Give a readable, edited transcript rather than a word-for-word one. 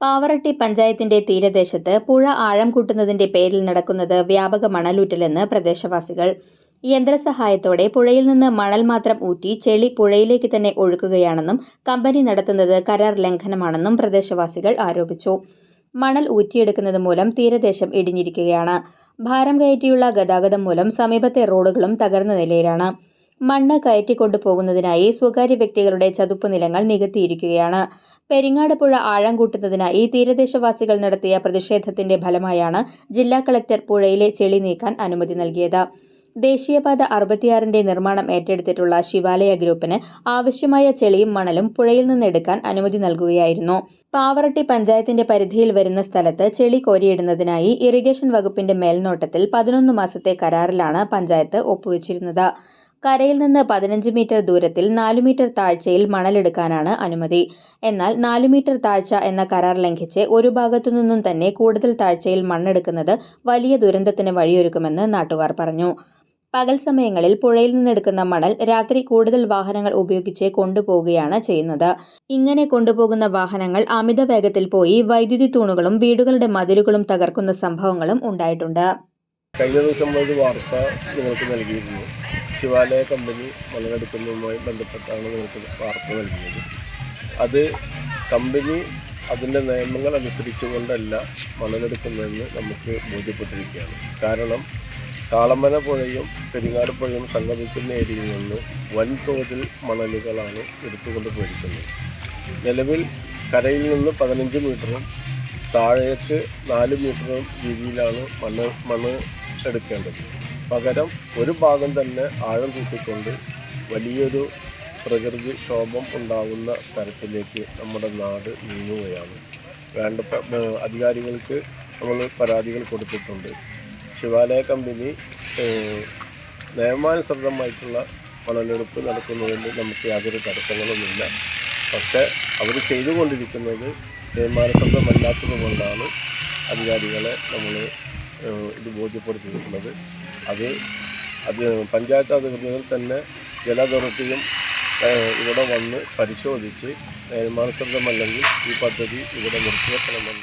പാവറട്ടി പഞ്ചായത്തിന്റെ തീരദേശത്ത് പുഴ ആഴം കൂട്ടുന്നതിന്റെ പേരിൽ നടക്കുന്നത് വ്യാപക മണലൂറ്റലെന്ന് പ്രദേശവാസികൾ. യന്ത്രസഹായത്തോടെ പുഴയിൽ നിന്ന് മണൽ മാത്രം ഊറ്റി ചെളി പുഴയിലേക്ക് തന്നെ ഒഴുക്കുകയാണെന്നും കമ്പനി നടത്തുന്നത് കരാർ ലംഘനമാണെന്നും പ്രദേശവാസികൾ ആരോപിച്ചു. മണൽ ഊറ്റിയെടുക്കുന്നത് മൂലം തീരദേശം ഇടിഞ്ഞിരിക്കുകയാണ്. ഭാരം കയറ്റിയുള്ള ഗതാഗതം മൂലം സമീപത്തെ റോഡുകളും തകർന്ന നിലയിലാണ്. മണ്ണ് കയറ്റിക്കൊണ്ടുപോകുന്നതിനായി സ്വകാര്യ വ്യക്തികളുടെ ചതുപ്പ് നിലങ്ങൾ നികത്തിയിരിക്കുകയാണ്. പെരിങ്ങാട് പുഴ ആഴം കൂട്ടുന്നതിനായി തീരദേശവാസികൾ നടത്തിയ പ്രതിഷേധത്തിന്റെ ഫലമായാണ് ജില്ലാ കളക്ടർ പുഴയിലെ ചെളി നീക്കാൻ അനുമതി നൽകിയത്. ദേശീയപാത 66ന്റെ നിർമ്മാണം ഏറ്റെടുത്തിട്ടുള്ള ശിവാലയ ഗ്രൂപ്പിന് ആവശ്യമായ ചെളിയും മണലും പുഴയിൽ നിന്നെടുക്കാൻ അനുമതി നൽകുകയായിരുന്നു. പാവറട്ടി പഞ്ചായത്തിന്റെ പരിധിയിൽ വരുന്ന സ്ഥലത്ത് ചെളി കോരിയിടുന്നതിനായി ഇറിഗേഷൻ വകുപ്പിന്റെ മേൽനോട്ടത്തിൽ 11 മാസത്തെ കരാറിലാണ് പഞ്ചായത്ത് ഒപ്പുവച്ചിരുന്നത്. കരയിൽ നിന്ന് 15 മീറ്റർ ദൂരത്തിൽ 4 മീറ്റർ താഴ്ചയിൽ മണലെടുക്കാനാണ് അനുമതി. എന്നാൽ 4 മീറ്റർ താഴ്ച എന്ന കരാർ ലംഘിച്ച് ഒരു ഭാഗത്തുനിന്നും തന്നെ കൂടുതൽ താഴ്ചയിൽ മണ്ണെടുക്കുന്നത് വലിയ ദുരന്തത്തിന് വഴിയൊരുക്കുമെന്ന് നാട്ടുകാർ പറഞ്ഞു. പകൽ സമയങ്ങളിൽ പുഴയിൽ നിന്നെടുക്കുന്ന മണൽ രാത്രി കൂടുതൽ വാഹനങ്ങൾ ഉപയോഗിച്ച് കൊണ്ടുപോവുകയാണ് ചെയ്യുന്നത്. ഇങ്ങനെ കൊണ്ടുപോകുന്ന വാഹനങ്ങൾ അമിത വേഗത്തിൽ പോയി വൈദ്യുതി തൂണുകളും വീടുകളുടെ മതിലുകളും തകർക്കുന്ന സംഭവങ്ങളും ഉണ്ടായിട്ടുണ്ട്. കഴിഞ്ഞ ദിവസം ഒരു വാർത്ത നിങ്ങൾക്ക് നൽകിയിരുന്നു. ശിവാലയ കമ്പനി മണലെടുക്കുന്നതുമായി ബന്ധപ്പെട്ടാണ് നിങ്ങൾക്ക് വാർത്ത നൽകിയത്. അത് കമ്പനി അതിൻ്റെ നിയമങ്ങൾ അനുസരിച്ചുകൊണ്ടല്ല മണലെടുക്കുന്നതെന്ന് നമുക്ക് ബോധ്യപ്പെട്ടിരിക്കുകയാണ്. കാരണം കാളമന പുഴയും പെരിങ്ങാട് പുഴയും സംഗമിക്കുന്ന ഏരിയയിൽ നിന്ന് വൻതോതിൽ മണലുകളാണ് എടുത്തുകൊണ്ട് പോയിരിക്കുന്നത്. നിലവിൽ കരയിൽ നിന്ന് 15 മീറ്ററും താഴേക്ക് 4 മീറ്ററും രീതിയിലാണ് മണ്ണ് എടുക്കേണ്ടത്. പകരം ഒരു ഭാഗം തന്നെ ആഴം കൂട്ടിക്കൊണ്ട് വലിയൊരു പ്രകൃതി ക്ഷോഭം ഉണ്ടാകുന്ന തരത്തിലേക്ക് നമ്മുടെ നാട് നീങ്ങുകയാണ്. അധികാരികൾക്ക് നമ്മൾ പരാതികൾ കൊടുത്തിട്ടുണ്ട്. ശിവാലയ കമ്പനി നിയമാനുസൃതമായിട്ടുള്ള മണലെടുപ്പ് നടക്കുന്നതിൽ നമുക്ക് യാതൊരു തടസ്സങ്ങളുമില്ല. പക്ഷേ അവർ ചെയ്തുകൊണ്ടിരിക്കുന്നത് നിയമാനുസൃതമല്ലാത്തത് കൊണ്ടാണ് അധികാരികളെ നമ്മൾ ഇത് ബോധ്യപ്പെടുത്തിയിട്ടുള്ളത്. അത് പഞ്ചായത്ത് അധികൃതർ തന്നെ ജല അതോറിറ്റിയും ഇവിടെ വന്ന് പരിശോധിച്ച് നിയമാനുസൃതമല്ലെങ്കിൽ ഈ പദ്ധതി ഇവിടെ നിർത്തിവെക്കണമെന്ന്